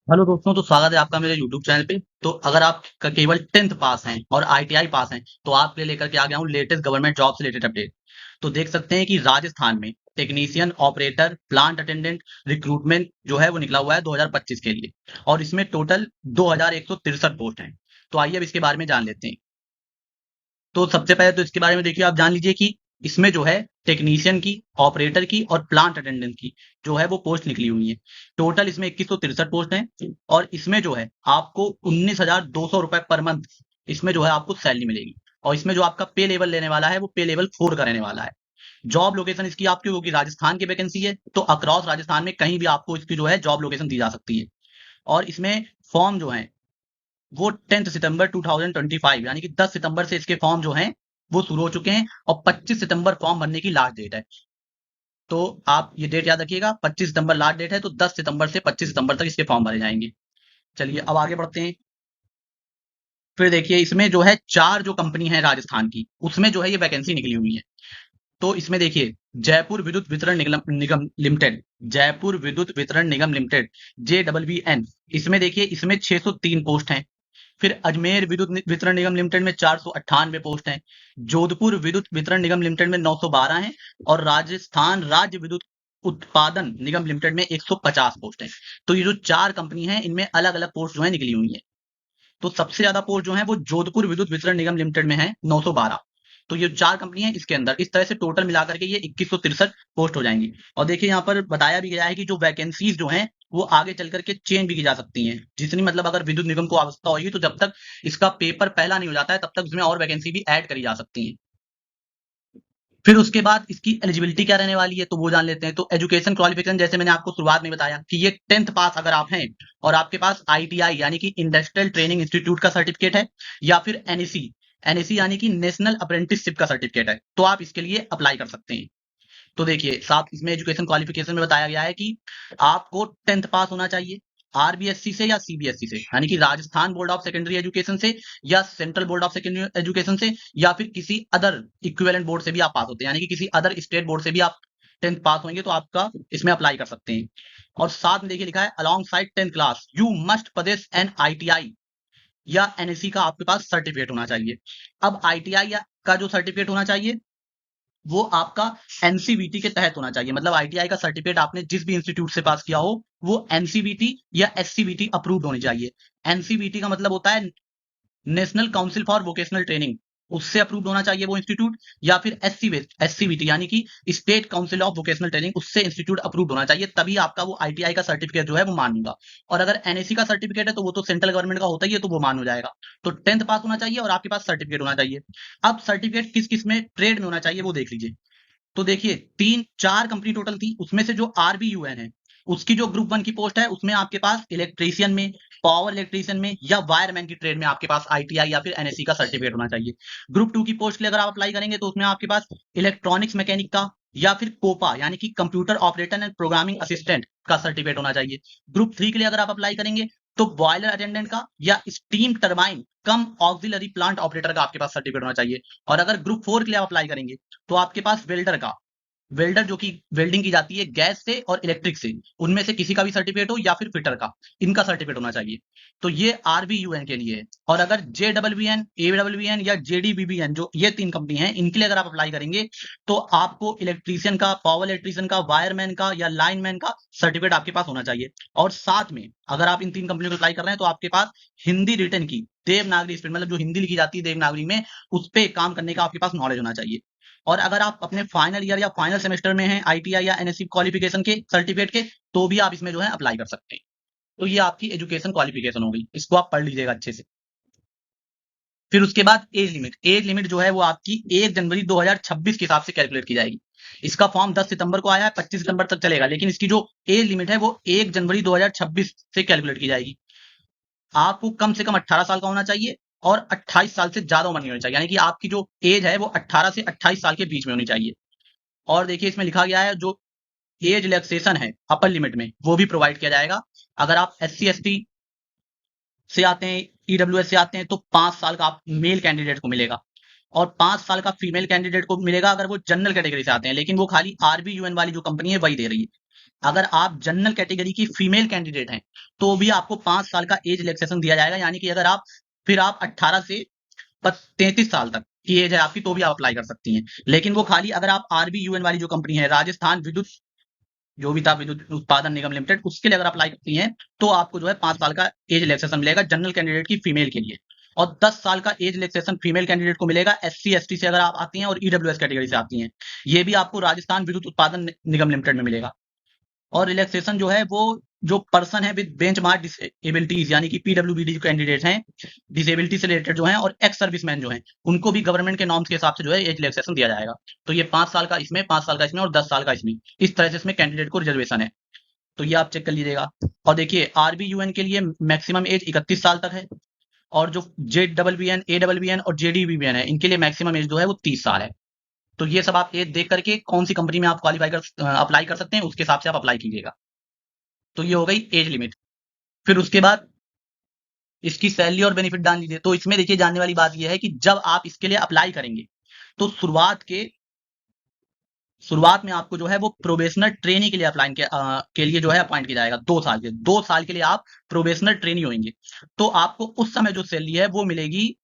Hello दोस्तों, तो स्वागत है आपका मेरे YouTube चैनल पे। तो अगर आप केवल 10th पास हैं और ITI पास हैं तो आपके लिए लेकर के आ गया हूँ लेटेस्ट गवर्नमेंट जॉब से रिलेटेड अपडेट। तो देख सकते हैं कि राजस्थान में technician, operator, plant attendant recruitment जो है वो निकला हुआ है 2025 के लिए। और इसमें टोटल 2163 पोस्ट हैं। तो आइए अब इसके बारे में जान लेते हैं। तो सबसे पहले तो इसके बारे में देखिए, आप जान लीजिए कि इसमें जो है टेक्नीशियन की, ऑपरेटर की और प्लांट अटेंडेंट की जो है वो पोस्ट निकली हुई है। टोटल इसमें 2163 पोस्ट हैं और इसमें जो है आपको 19,200 रुपए पर मंथ इसमें जो है आपको सैलरी मिलेगी। और इसमें जो आपका पे लेवल लेने वाला है वो पे लेवल 4 का रहने वाला है। जॉब लोकेशन इसकी आपकी होगी, राजस्थान की वैकेंसी है तो अक्रॉस राजस्थान में कहीं भी आपको इसकी जो है जॉब लोकेशन दी जा सकती है। और इसमें फॉर्म जो है वो 10 सितंबर 2025 यानी कि 10 सितंबर से इसके फॉर्म जो हैं वो शुरू हो चुके हैं और 25 सितंबर फॉर्म भरने की लास्ट डेट है। तो आप ये डेट याद रखिएगा, 25 सितंबर लास्ट डेट है, तो 10 सितंबर से 25 सितंबर तक इसके फॉर्म भरे जाएंगे। चलिए अब आगे बढ़ते हैं। फिर देखिए, इसमें जो है 4 जो कंपनी है राजस्थान की उसमें जो है ये वैकेंसी निकली हुई है। तो इसमें देखिए, जयपुर विद्युत वितरण निगम निगम लिमिटेड, जयपुर विद्युत वितरण निगम लिमिटेड, JWN। इसमें देखिए, इसमें 603 पोस्ट हैं। फिर अजमेर विद्युत वितरण निगम लिमिटेड में 498 पोस्ट हैं। जोधपुर विद्युत वितरण निगम लिमिटेड में 912 हैं। और राजस्थान राज्य विद्युत उत्पादन निगम लिमिटेड में 150 पोस्ट हैं। तो ये जो 4 कंपनी हैं इनमें अलग अलग पोस्ट जो है निकली हुई है। तो सबसे ज्यादा पोस्ट जो है वो जोधपुर विद्युत वितरण निगम लिमिटेड में है, 912। तो ये 4 कंपनी है, इसके अंदर इस तरह से टोटल मिलाकर के ये 2163 पोस्ट हो जाएंगी। और देखिए, यहाँ पर बताया भी गया है कि जो वैकेंसीज जो हैं वो आगे चल करके चेंज भी की जा सकती हैं। जितनी मतलब अगर विद्युत निगम को आवश्यकता होगी तो जब तक इसका पेपर पहला नहीं हो जाता है तब तक इसमें और वैकेंसी भी ऐड करी जा सकती हैं। फिर उसके बाद इसकी एलिजिबिलिटी क्या रहने वाली है तो वो जान लेते हैं। तो एजुकेशन क्वालिफिकेशन, जैसे मैंने आपको शुरुआत में बताया कि ये 10th पास अगर आप हैं और आपके पास ITI यानी कि इंडस्ट्रियल ट्रेनिंग इंस्टीट्यूट का सर्टिफिकेट है, या फिर NEC, NEC यानी कि नेशनल अप्रेंटिसशिप का सर्टिफिकेट है, तो आप इसके लिए अप्लाई कर सकते हैं। तो देखिए, साथ इसमें एजुकेशन क्वालिफिकेशन में बताया गया है कि आपको 10th पास होना चाहिए, RBSC से या CBSE से यानी कि Rajasthan board of secondary education से, या central board of secondary education से, या फिर किसी अदर इक्विवेलेंट बोर्ड से भी आप पास होते हैं, यानी कि किसी अदर स्टेट बोर्ड से भी आप 10th पास होंगे तो आपका इसमें अप्लाई कर सकते हैं। और साथ में देखिए लिखा है, alongside 10th class you must possess an ITI या NSE का आपके पास सर्टिफिकेट होना चाहिए। अब ITI या का जो सर्टिफिकेट होना चाहिए वो आपका एनसीबीटी के तहत होना चाहिए। मतलब ITI का सर्टिफिकेट आपने जिस भी इंस्टीट्यूट से पास किया हो वो एनसीबीटी या SCBT अप्रूव्ड होनी चाहिए। एनसीबीटी का मतलब होता है national council for vocational training, उससे अप्रूव्ड होना चाहिए वो इंस्टीट्यूट। या फिर SCBT यानी कि state council of vocational training, उससे इंस्टीट्यूट अप्रूव्ड होना चाहिए, तभी आपका वो ITI का सर्टिफिकेट जो है वो मान्य। और अगर NSE का सर्टिफिकेट है तो वो तो सेंट्रल गवर्नमेंट का होता ही है तो वो मान्य हो जाएगा। तो 10th पास होना चाहिए और आपके पास सर्टिफिकेट होना चाहिए। अब सर्टिफिकेट किस किस में ट्रेड में होना चाहिए वो देख लीजिए। तो देखिए, 3-4 कंपनी टोटल थी, उसमें से जो RBUN है उसकी जो ग्रुप 1 की पोस्ट है उसमें आपके पास इलेक्ट्रीशियन में, पावर इलेक्ट्रीशियन में या वायरमैन की ट्रेड में आपके पास ITI या फिर NSE का सर्टिफिकेट होना चाहिए। ग्रुप 2 की पोस्ट के लिए अगर आप अप्लाई करेंगे तो उसमें आपके पास इलेक्ट्रॉनिक्स मैकेनिक का या फिर कोपा यानी कि computer operator and programming assistant का सर्टिफिकेट होना चाहिए। ग्रुप 3 के लिए अगर आप अप्लाई करेंगे तो बॉयलर अटेंडेंट का या स्टीम टरबाइन कम ऑक्सिलरी प्लांट ऑपरेटर का आपके पास सर्टिफिकेट होना चाहिए। और अगर ग्रुप 4 के लिए आप अप्लाई करेंगे तो आपके पास वेल्डर का, वेल्डर जो कि वेल्डिंग की जाती है गैस से और इलेक्ट्रिक से, उनमें से किसी का भी सर्टिफिकेट हो, या फिर फिटर का, इनका सर्टिफिकेट होना चाहिए। तो ये RBUN के लिए है। और अगर JWN, AWN या JDBBN, जो ये 3 कंपनी हैं, इनके लिए अगर आप अप्लाई करेंगे तो आपको इलेक्ट्रीशियन का, पावर इलेक्ट्रीशियन का, वायरमैन का या लाइनमैन का सर्टिफिकेट आपके पास होना चाहिए। और साथ में अगर आप इन 3 कंपनियों को अप्लाई कर रहे हैं तो आपके पास हिंदी रिटन की देवनागरी स्पीड, मतलब जो हिंदी लिखी जाती है देवनागरी में, उस पे काम करने का आपके पास नॉलेज होना चाहिए। और अगर आप अपने फाइनल ईयर या फाइनल सेमेस्टर में हैं ITI या NSE क्वालिफिकेशन के सर्टिफिकेट के, तो भी आप इसमें जो है अप्लाई कर सकते हैं। तो ये आपकी एजुकेशन क्वालिफिकेशन हो गई, इसको आप पढ़ लीजिएगा अच्छे से। फिर उसके बाद एज लिमिट, एज लिमिट जो है वो आपकी 1 जनवरी 2026 के हिसाब से कैलकुलेट की जाएगी। इसका फॉर्म 10 सितंबर को आया है, 25 सितंबर तक चलेगा, लेकिन इसकी जो एज लिमिट है वो 1 जनवरी 2026 से कैलकुलेट की जाएगी। आपको कम से कम 18 साल का होना चाहिए और 28 साल से ज्यादा उम्र नहीं होनी चाहिए, यानी कि आपकी जो एज है वो 18 से 28 साल के बीच में होनी चाहिए। और देखिए, इसमें लिखा गया है जो एज रिलैक्सेशन है अपर लिमिट में वो भी प्रोवाइड किया जाएगा। अगर आप SC ST से आते हैं, EWS से आते हैं, तो 5 साल का आप मेल कैंडिडेट को मिलेगा। और 5 साल का फीमेल कैंडिडेट को मिलेगा अगर वो जनरल कैटेगरी से आते हैं, लेकिन वो खाली आरबीयूएन वाली जो कंपनी है वही दे रही है। अगर आप जनरल कैटेगरी की फीमेल कैंडिडेट हैं तो भी आपको 5 साल का एज रिलैक्सेशन दिया जाएगा, यानी कि अगर आप 18 से 33 साल तक की एज है आपकी तो भी आप अप्लाई कर सकती हैं। लेकिन वो खाली अगर आप आरबीयूएन वाली जो कंपनी है, राजस्थान विद्युत जो भी था विद्युत उत्पादन निगम लिमिटेड, उसके लिए अगर अप्लाई करती हैं तो आपको जो है 5 साल का एज रिलैक्सेशन मिलेगा जनरल कैंडिडेट की फीमेल के लिए। और 10 साल का एज रिलैक्सेशन फीमेल कैंडिडेट को मिलेगा एससी एसटी से अगर आप आती हैं और ईडब्ल्यूएस कैटेगरी से आती हैं। ये भी आपको राजस्थान विद्युत उत्पादन निगम लिमिटेड में मिलेगा। और रिलैक्सेशन जो है वो जो पर्सन है विद बेंचमार्क डिसेबिलिटीज यानी कि पीडब्ल्यूबीडी जो कैंडिडेट हैं, डिसेबिलिटी से रिलेटेड जो हैं और एक्स सर्विसमैन जो हैं, उनको भी गवर्नमेंट के नॉर्म्स के हिसाब से जो है एज रिलैक्सेशन दिया जाएगा। तो ये 5 साल का इसमें, 5 साल का इसमें और 10 साल का इसमें, इस तरह से इसमें कैंडिडेट को रिजर्वेशन है। तो ये आप चेक कर लीजिएगा। और देखिए आरबीयूएन के लिए मैक्सिमम एज 31 साल तक है, और जो जेडबलबीएन, एडबलबीएन और जेडीबीएन है, इनके लिए मैक्सिमम एज जो है वो 30 साल है। तो ये सब आप एज देख करके कौन सी कंपनी में आप अप्लाई कर सकते हैं, उसके हिसाब से आप अप्लाई कीजिएगा। तो ये हो गई एज लिमिट। फिर उसके बाद इसकी सैलरी और बेनिफिट जान लीजिए। तो इसमें देखिए जानने वाली बात ये है कि जब आप इसके लिए अप्लाई करेंगे तो शुरुआत में आपको जो है वो प्रोबेशनल ट्रेनी के लिए के लिए जो है अपॉइंट किया जाएगा 2 साल के। 2 साल के लिए आप प्रोबेशनल ट्रेनी होंगे। तो आपको उस समय जो सैलरी है वो मिलेगी।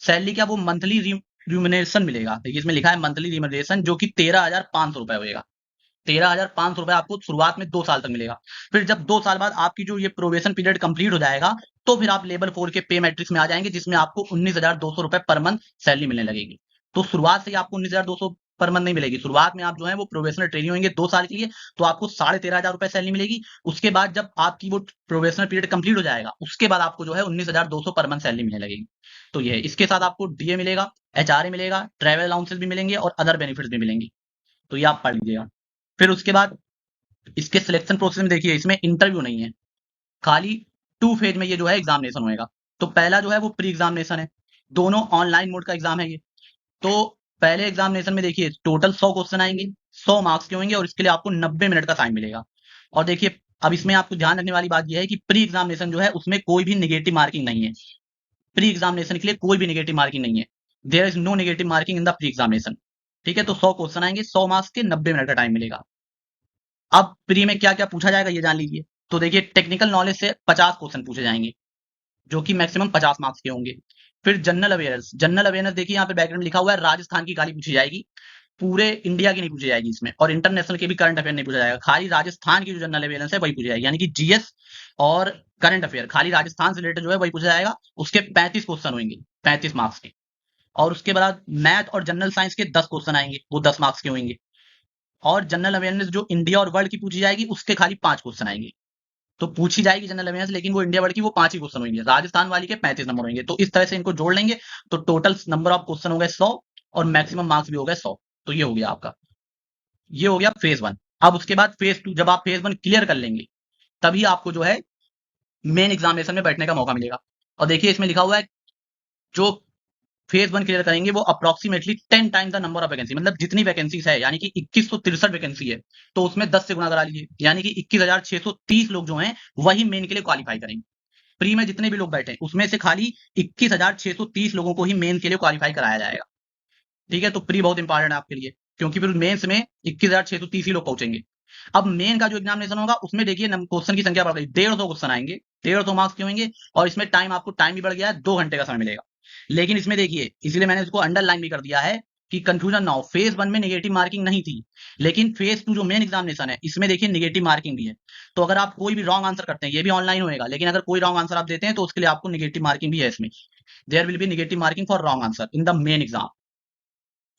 सैलरी क्या, वो मंथली रिम्यूनरेशन मिलेगा। देखिए इसमें लिखा है मंथली रिम्यूनरेशन, जो कि 13,500 रुपए होगा। 13,500 रुपए आपको शुरुआत में 2 साल तक मिलेगा। फिर जब 2 साल बाद आपकी जो ये प्रोबेशन पीरियड कंप्लीट हो जाएगा तो फिर आप लेवल 4 के पे मैट्रिक्स में आ जाएंगे, जिसमें आपको 19,200 रुपए पर मंथ सैलरी मिलने लगेगी। तो शुरुआत से ही आपको 19,200 पर मंथ नहीं मिलेगी। शुरुआत में आप जो है वो प्रोबेशनल ट्रेनिंग होंगे 2 साल के लिए, तो आपको 13,500 रुपए सैलरी मिलेगी। उसके बाद जब आपकी वो प्रोबेशनल पीरियड कंप्लीट हो जाएगा उसके बाद आपको जो है 19,200 पर मंथ सैलरी मिलने लगेगी। तो ये है। इसके साथ आपको डीए मिलेगा, एचआरए मिलेगा, ट्रैवल अलाउंसेस भी मिलेंगे और अदर बेनिफिट्स भी मिलेंगे। तो ये आप पढ़ लीजिएगा। फिर उसके बाद इसके सिलेक्शन प्रोसेस में देखिए इसमें इंटरव्यू नहीं है, खाली 2 फेज में ये जो है एग्जामिनेशन होएगा। तो पहला जो है वो प्री एग्जामिनेशन है, दोनों ऑनलाइन मोड का एग्जाम है ये। तो पहले एग्जामिनेशन में देखिए टोटल 100 क्वेश्चन आएंगे, 100 मार्क्स के होंगे और इसके लिए आपको 90 मिनट का टाइम मिलेगा। और देखिए अब इसमें आपको ध्यान रखने वाली बात यह है कि प्री एग्जामिनेशन जो है उसमें कोई भी नेगेटिव मार्किंग नहीं है। प्री एग्जामिनेशन के लिए कोई भी नेगेटिव मार्किंग नहीं है। There is no negative marking in the pre examination. ठीक है, तो 100 क्वेश्चन आएंगे, 100 मार्क्स के, 90 मिनट का टाइम मिलेगा। अब प्री में क्या क्या पूछा जाएगा ये जान लीजिए। तो देखिए टेक्निकल नॉलेज से 50 क्वेश्चन पूछे जाएंगे, जो कि मैक्सिमम 50 मार्क्स के होंगे। फिर जनरल अवेयरनेस देखिए यहाँ पे बैकग्राउंड लिखा हुआ है, राजस्थान की खाली पूछी जाएगी, पूरे इंडिया की नहीं पूछी जाएगी इसमें। और इंटरनेशनल के भी करंट अफेयर नहीं पूछा जाएगा, खाली राजस्थान की जो जनरल अवेयरनेस है वही पूछी जाएगी, यानी कि जीएस और करंट अफेयर खाली राजस्थान से रिलेटेड जो है वही पूछा जाएगा। उसके 35 क्वेश्चन होंगे, 35 मार्क्स के। और उसके बाद मैथ और जनरल साइंस के 10 क्वेश्चन आएंगे, वो 10 मार्क्स के होंगे। और जनरल अवेयरनेस जो इंडिया और वर्ल्ड की पूछी जाएगी उसके खाली 5 क्वेश्चन आएंगे। तो पूछी जाएगी जनरल अवेयरनेस, लेकिन वो इंडिया वर्ल्ड की वो 5 ही क्वेश्चन होंगे, राजस्थान वाली के 35 नंबर होंगे। तो इस तरह से इनको जोड़ लेंगे तो टोटल नंबर ऑफ क्वेश्चन हो गए 100 और मैक्सिमम मार्क्स भी हो गए 100। तो ये हो गया आपका, ये हो गया फेज 1। अब उसके बाद फेज 2, जब आप फेज 1 क्लियर कर लेंगे तभी आपको जो है मेन एग्जामिनेशन में बैठने का मौका मिलेगा। और देखिए इसमें लिखा हुआ है जो फेज 1 क्लियर करेंगे वो approximately 10 time the number of vacancy, मतलब जितनी वैकेंसीज है, यानी कि 2163 वैकेंसी है तो उसमें 10 से गुना करा लीजिए, यानी कि 21,630 लोग जो हैं वही मेन के लिए क्वालिफाई करेंगे। प्री में जितने भी लोग बैठे हैं उसमें से खाली 21,630 लोगों को ही मेन के लिए क्वालिफाई कराया जाएगा। ठीक है, तो प्री बहुत इंपॉर्टेंट है आपके लिए, क्योंकि फिर मेंस में 21,630 ही लोग पहुंचेंगे। अब मेन का जो एग्जामिनेशन होगा उसमें देखिए क्वेश्चन की संख्या बढ़ गई, 150 क्वेश्चन आएंगे, 150 मार्क्स के होंगे। और इसमें टाइम भी बढ़ गया है, 2 घंटे का समय मिलेगा। लेकिन इसमें देखिए, इसलिए मैंने इसको अंडरलाइन भी कर दिया है कि कंफ्यूजन ना हो। फेज 1 में नेगेटिव मार्किंग नहीं थी, लेकिन फेज 2 जो मेन एग्जामिनेशन है इसमें देखिए नेगेटिव मार्किंग भी है। तो अगर आप कोई भी रॉन्ग आंसर करते हैं, ये भी ऑनलाइन होएगा, लेकिन अगर कोई रॉन्ग आंसर आप देते हैं तो उसके लिए आपको नेगेटिव मार्किंग भी है इसमें। There will be negative marking for wrong answer in the main exam.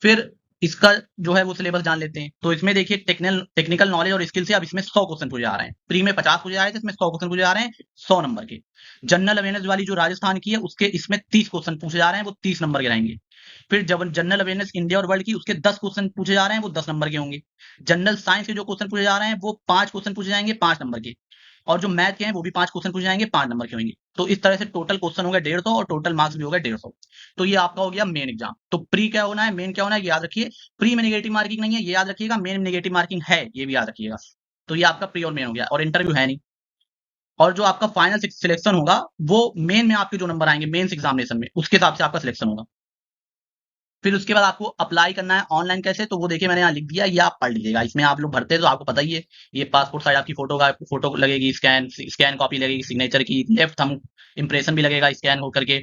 फिर इसका जो है वो सिलेबस जान लेते हैं। तो इसमें देखिए टेक्निकल नॉलेज और स्किल से अब इसमें 100 क्वेश्चन पूछे जा रहे हैं। प्री में 50 पूछे आए थे, इसमें 100 क्वेश्चन पूछे जा रहे हैं 100 नंबर के। जनरल अवेयरनेस वाली जो राजस्थान की है उसके इसमें 30 क्वेश्चन पूछे जा रहे हैं, वो 30 नंबर के रहेंगे। फिर जब जनरल अवेयरनेस इंडिया और वर्ल्ड की उसके 10 क्वेश्चन पूछे जा रहे हैं, वो 10 नंबर के होंगे। जनरल साइंस के जो क्वेश्चन पूछे जा रहे हैं वो 5 क्वेश्चन पूछे जाएंगे 5 नंबर के। और जो मैथ के हैं वो भी 5 क्वेश्चन पूछे जाएंगे 5 नंबर के होंगे। तो इस तरह से टोटल क्वेश्चन हो गए 150 और टोटल मार्क्स भी हो गए 150। तो ये आपका हो गया मेन एग्जाम। तो प्री क्या होना है, मेन क्या होना है, याद रखिए। प्री में नेगेटिव मार्किंग नहीं है, ये याद रखिएगा। मेन में नेगेटिव मार्किंग है, ये भी याद रखिएगा। तो ये आपका प्री और मेन हो गया, और इंटरव्यू है नहीं। और जो आपका फाइनल सिलेक्शन होगा वो मेन में आपके जो नंबर आएंगे मेंस एग्जामिनेशन में, उसके हिसाब से आपका सिलेक्शन होगा। फिर उसके बाद आपको अप्लाई करना है ऑनलाइन कैसे, तो वो देखिए मैंने यहाँ लिख दिया, ये आप पढ़ लीजिएगा। इसमें आप लोग भरते हैं तो आपको पता ही है, ये पासपोर्ट साइज आपकी फोटो लगेगी, स्कैन कॉपी लगेगी सिग्नेचर की, लेफ्ट थंब इंप्रेशन भी लगेगा स्कैन होकर के,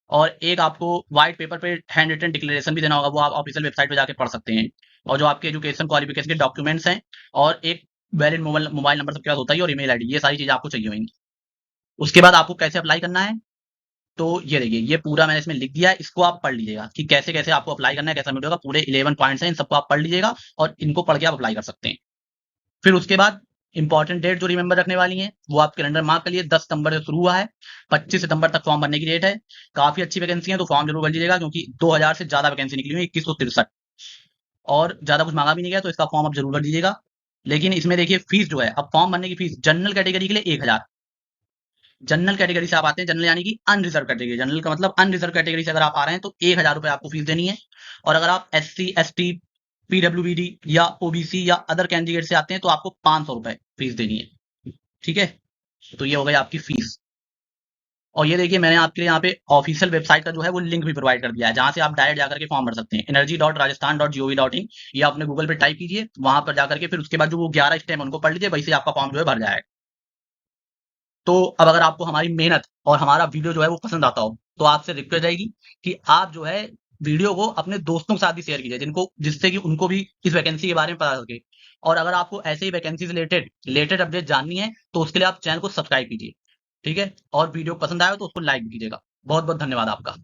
और एक आपको व्हाइट पेपर पे हैंड रिटन डिक्लेरेशन भी देना होगा, वो आप ऑफिशियल वेबसाइट पे जाके पढ़ सकते हैं। और जो आपके एजुकेशन क्वालिफिकेशन के डॉक्यूमेंट्स हैं, और एक वैलिड मोबाइल नंबर सबके पास होता ही, और ईमेल आईडी, ये सारी चीजें आपको चाहिए होंगी। उसके बाद आपको कैसे अप्लाई करना है, तो ये देखिए ये पूरा मैंने इसमें लिख दिया है, इसको आप पढ़ लीजिएगा कि कैसे कैसे आपको अप्लाई करना है, कैसा मिलेगा, पूरे 11 पॉइंट्स हैं, इन सबको आप पढ़ लीजिएगा और इनको पढ़ के आप अप्लाई कर सकते हैं। फिर उसके बाद इंपॉर्टेंट डेट जो रिमेंबर रखने वाली है, वो आप कैलेंडर मार्क कर लिए, 10 सितंबर से शुरू हुआ है, 25 सितंबर तक फॉर्म भरने की डेट है। काफी अच्छी वैकेंसी है, तो फॉर्म जरूर भर लीजिएगा, क्योंकि 2000 से ज्यादा वैकेंसी निकली हुई है, 2163, और ज्यादा कुछ मांगा भी नहीं गया, तो इसका फॉर्म आप जरूर भर लीजिएगा। लेकिन इसमें देखिए फीस जो है, अब फॉर्म भरने की फीस जनरल कैटेगरी के लिए 1000, जनरल कैटेगरी से आप आते हैं, जनरल यानी कि अनरिजर्व कैटेगरी, जनरल का मतलब अनरिजर्व कैटेगरी से अगर आप आ रहे हैं तो 1000 रुपए आपको फीस देनी है। और अगर आप SC ST PWBD या OBC या अदर कैंडिडेट से आते हैं तो आपको 500 रुपए फीस देनी है। ठीक है, तो ये हो गई आपकी फीस। और ये देखिए मैंने आपके लिए यहाँ पे ऑफिशियल वेबसाइट का जो है वो लिंक भी प्रोवाइड कर दिया है, जहां से आप डायरेक्ट जाकर के फॉर्म भर सकते हैं, energy.rajasthan.gov.in, ये अपने गूगल पे टाइप कीजिए, वहां पर जाकर के फिर उसके बाद जो वो 11 स्टेप उनको पढ़ लीजिए, वैसे आपका फॉर्म जो है भर जाएगा। तो अब अगर आपको हमारी मेहनत और हमारा वीडियो जो है वो पसंद आता हो, तो आपसे रिक्वेस्ट रहेगी कि आप जो है वीडियो को अपने दोस्तों के साथ भी शेयर कीजिए, जिससे कि उनको भी इस वैकेंसी के बारे में पता सके। और अगर आपको ऐसे ही वैकेंसी से रिलेटेड लेटेस्ट अपडेट जाननी है, तो उसके लिए आप चैनल को सब्सक्राइब कीजिए। ठीक है, और वीडियो पसंद आए तो उसको लाइक भी कीजिएगा। बहुत बहुत धन्यवाद आपका।